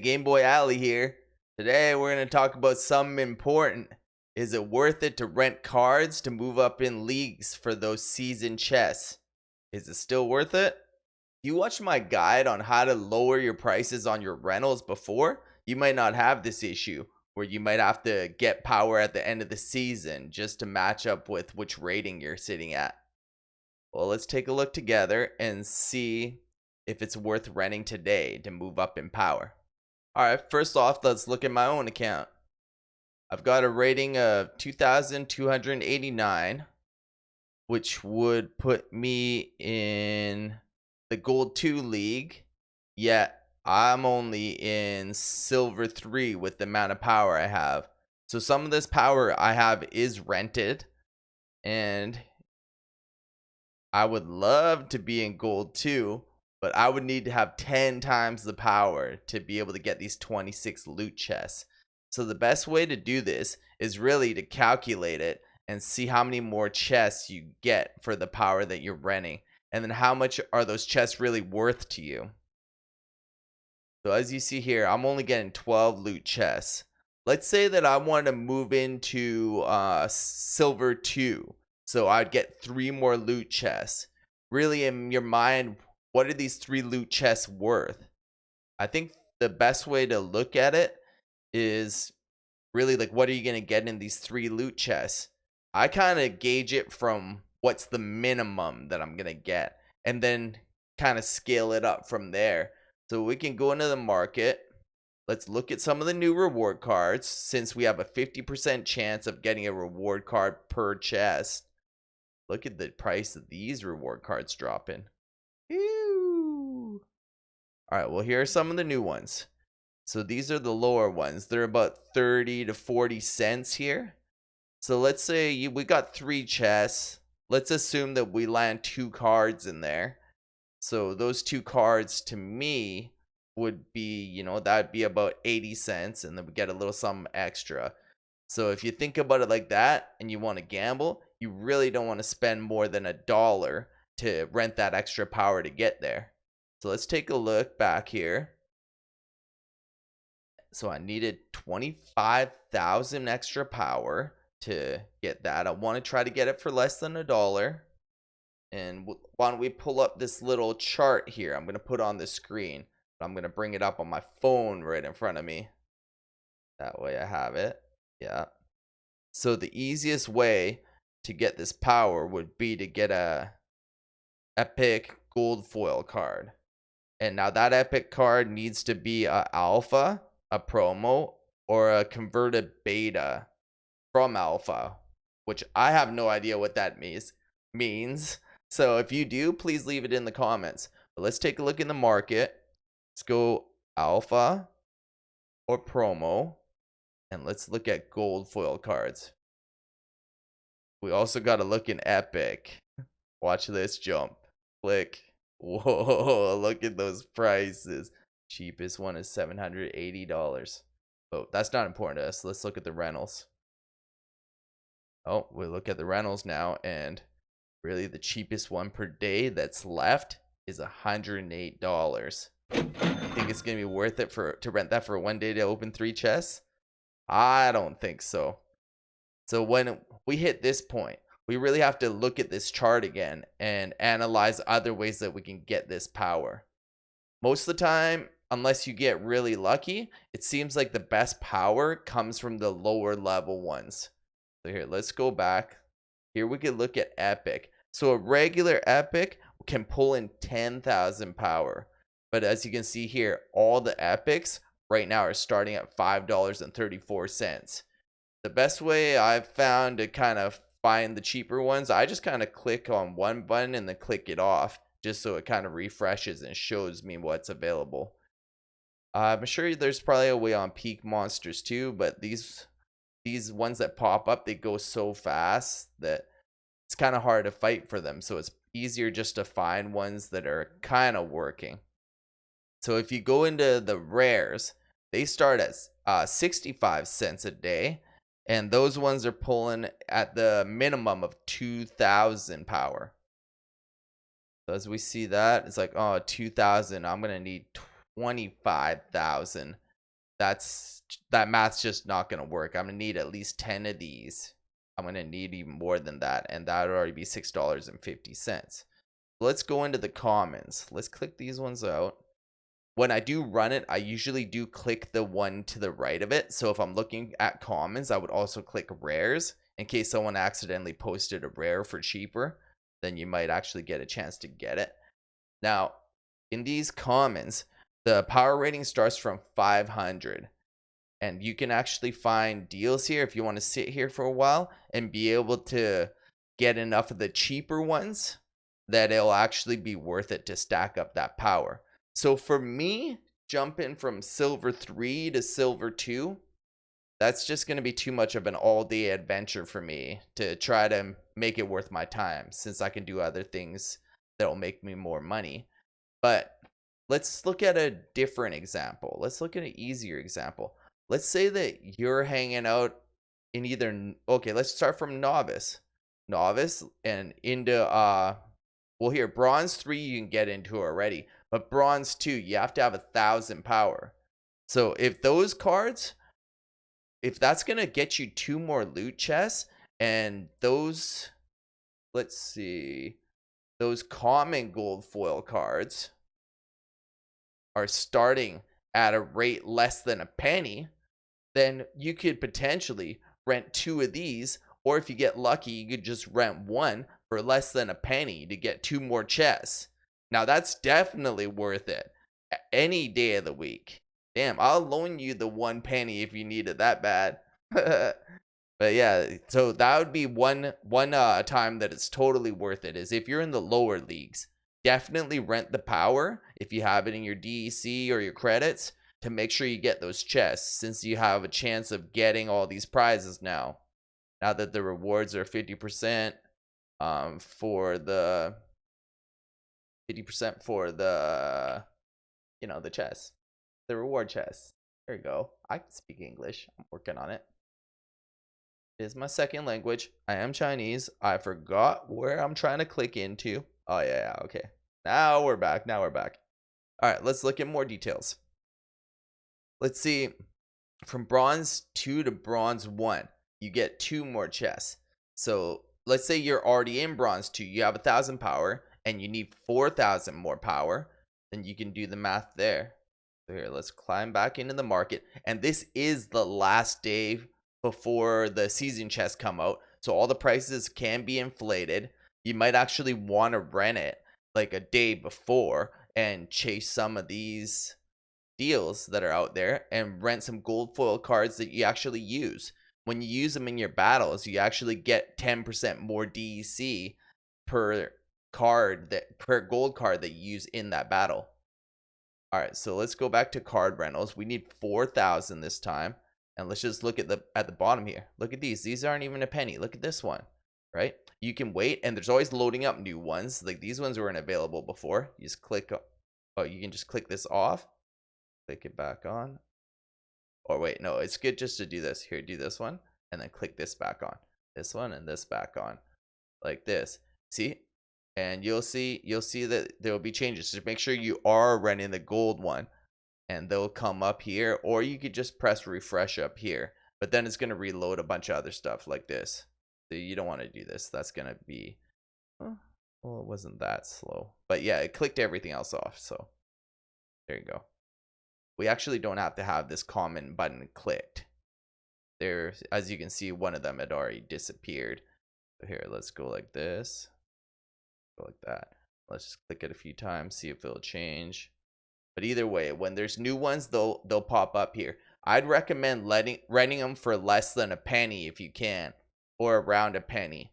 Gameboy Alley here. Today we're going to talk about something important. Is it worth it to rent cards to move up in leagues for those season chests? Is it still worth it? You watched my guide on how to lower your prices on your rentals before? You might not have this issue where you might have to get power at the end of the season just to match up with which rating you're sitting at. Well, let's take a look together and see if it's worth renting today to move up in power. Alright, first off, let's look at my own account. I've got a rating of 2,289, which would put me in the Gold 2 League, yet I'm only in Silver 3 with the amount of power I have. So some of this power I have is rented, and I would love to be in Gold 2, but I would need to have 10 times the power to be able to get these 26 loot chests. So the best way to do this is really to calculate it and see how many more chests you get for the power that you're renting. And then how much are those chests really worth to you. So as you see here, I'm only getting 12 loot chests. Let's say that I want to move into Silver 2. So I'd get 3 more loot chests. Really, in your mind, what are these 3 loot chests worth? I think the best way to look at it is really like, what are you going to get in these 3 loot chests? I kind of gauge it from what's the minimum that I'm going to get, and then kind of scale it up from there. So we can go into the market. Let's look at some of the new reward cards, since we have a 50% chance of getting a reward card per chest. Look at the price of these reward cards dropping. Ew. Alright, well, here are some of the new ones. So these are the lower ones. They're about 30 to 40 cents here. So let's say we got 3 chests. Let's assume that we land 2 cards in there. So those 2 cards to me would be, that'd be about 80 cents. And then we get a little something extra. So if you think about it like that and you want to gamble, you really don't want to spend more than $1 to rent that extra power to get there. So let's take a look back here. So I needed 25,000 extra power to get that. I want to try to get it for less than $1. And why don't we pull up this little chart here? I'm going to put on the screen. I'm going to bring it up on my phone right in front of me. That way I have it. Yeah. So the easiest way to get this power would be to get a epic gold foil card. And now that epic card needs to be a alpha, a promo, or a converted beta from alpha, which I have no idea what that means. So if you do, please leave it in the comments. But let's take a look in the market. Let's go alpha or promo, and let's look at gold foil cards. We also got to look in epic. Watch this jump. Click. Whoa, look at those prices. Cheapest one is $780. Oh, that's not important to us. Let's look at the rentals. Oh, we look at the rentals now, and really the cheapest one per day that's left is $108. You think it's gonna be worth it to rent that for one day to open 3 chests? I don't think so. So when we hit this point, we really have to look at this chart again and analyze other ways that we can get this power. Most of the time, unless you get really lucky, it seems like the best power comes from the lower level ones. So here, let's go back. Here we can look at epic. So a regular epic can pull in 10,000 power. But as you can see here, all the epics right now are starting at $5.34. The best way I've found to kind of find the cheaper ones, I just kind of click on one button and then click it off, just so it kind of refreshes and shows me what's available. I'm sure there's probably a way on Peak Monsters too, but these ones that pop up, they go so fast that it's kind of hard to fight for them. So it's easier just to find ones that are kind of working. So if you go into the rares, they start at 65 cents a day. And those ones are pulling at the minimum of 2,000 power. So as we see that, it's like, oh, 2,000. I'm going to need 25,000 that math's just not gonna work. I'm gonna need at least 10 of these. I'm gonna need even more than that, and that would already be $6.50. Let's go into the commons. Let's click these ones out. When I do run it, I usually do click the one to the right of it. So if I'm looking at commons, I would also click rares in case someone accidentally posted a rare for cheaper. Then you might actually get a chance to get it. Now, in these commons, the power rating starts from 500. And you can actually find deals here if you want to sit here for a while and be able to get enough of the cheaper ones that it'll actually be worth it to stack up that power. So for me, jumping from silver 3 to silver 2, that's just going to be too much of an all-day adventure for me to try to make it worth my time, since I can do other things that'll make me more money. But let's look at a different example. Let's look at an easier example. Let's say that you're hanging out in either, okay, let's start from novice and into well, here, bronze 3 you can get into already, but bronze 2 you have to have 1,000 power. So if those cards, if that's gonna get you 2 more loot chests, and those, let's see, those common gold foil cards are starting at a rate less than a penny, then you could potentially rent 2 of these, or if you get lucky, you could just rent 1 for less than a penny to get 2 more chests. Now that's definitely worth it any day of the week. Damn, I'll loan you the 1 penny if you need it that bad. But yeah, so that would be one time that it's totally worth it, is if you're in the lower leagues. Definitely rent the power if you have it in your DEC or your credits to make sure you get those chests, since you have a chance of getting all these prizes now that the rewards are 50% for the 50% for the, you know, the chests, the reward chests. There you go. I can speak English. I'm working on it. It is my second language. I am Chinese. I forgot where I'm trying to click into. Oh yeah, okay. Now we're back. All right, let's look at more details. Let's see, from bronze 2 to bronze 1, you get 2 more chests. So let's say you're already in bronze 2, you have 1,000 power, and you need 4,000 more power. Then you can do the math there. So here, let's climb back into the market. And this is the last day before the season chests come out. So all the prices can be inflated. You might actually want to rent it like a day before and chase some of these deals that are out there and rent some gold foil cards that you actually use. When you use them in your battles, you actually get 10% more DEC per gold card that you use in that battle. All right, so let's go back to card rentals. We need 4,000 this time, and let's just look at the bottom here. Look at these. These aren't even a penny. Look at this one, right? You can wait, and there's always loading up new ones. Like these ones weren't available before. You just click. Oh, you can just click this off. Click it back on. Or wait, no, it's good just to do this. Here, do this one, and then click this back on. This one and this back on, like this. See? And you'll see that there will be changes. Just make sure you are renting the gold one, and they'll come up here, or you could just press refresh up here. But then it's going to reload a bunch of other stuff like this. So you don't want to do this. That's going to be, well, it wasn't that slow. But yeah, it clicked everything else off. So there you go. We actually don't have to have this common button clicked. There, as you can see, one of them had already disappeared. So here, let's go like this. Go like that. Let's just click it a few times, see if it'll change. But either way, when there's new ones, they'll pop up here. I'd recommend renting them for less than a penny if you can, or around a penny.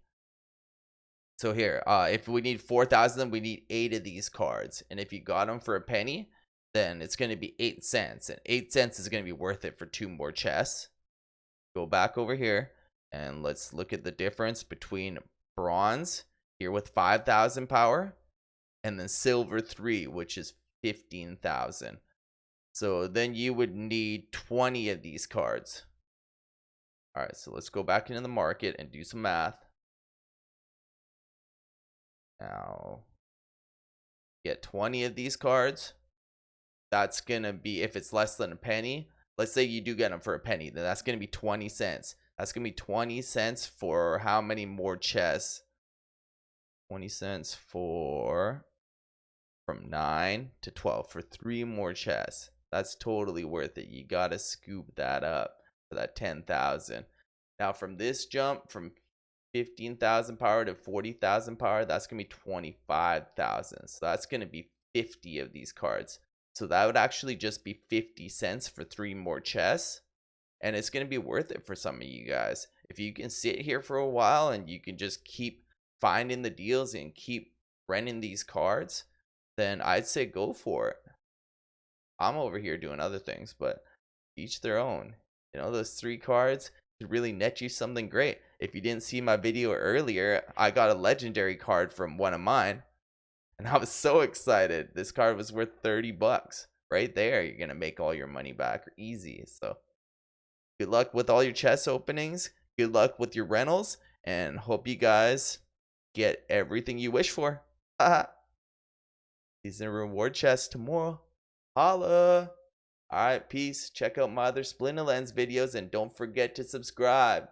So here, if we need 4,000, we need 8 of these cards. And if you got them for a penny, then it's going to be 8 cents. And 8 cents is going to be worth it for 2 more chests. Go back over here, and let's look at the difference between bronze here with 5,000 power, and then silver 3, which is 15,000. So then you would need 20 of these cards. All right, so let's go back into the market and do some math. Now, get 20 of these cards. That's gonna be, if it's less than a penny, let's say you do get them for a penny, then that's going to be 20 cents. That's going to be 20 cents for how many more chests? 20 cents for from 9 to 12 for 3 more chests. That's totally worth it. You got to scoop that up for that 10,000. Now from this jump from 15,000 power to 40,000 power, that's going to be 25,000. So that's going to be 50 of these cards. So that would actually just be 50 cents for 3 more chests. And it's going to be worth it for some of you guys. If you can sit here for a while and you can just keep finding the deals and keep renting these cards, then I'd say go for it. I'm over here doing other things, but each their own. You know, those 3 cards could really net you something great. If you didn't see my video earlier, I got a legendary card from one of mine, and I was so excited. This card was worth 30 bucks. Right there, you're going to make all your money back easy. So good luck with all your chest openings. Good luck with your rentals, and hope you guys get everything you wish for. Season reward chest tomorrow. Holla! Alright, peace. Check out my other Splinterlands videos and don't forget to subscribe.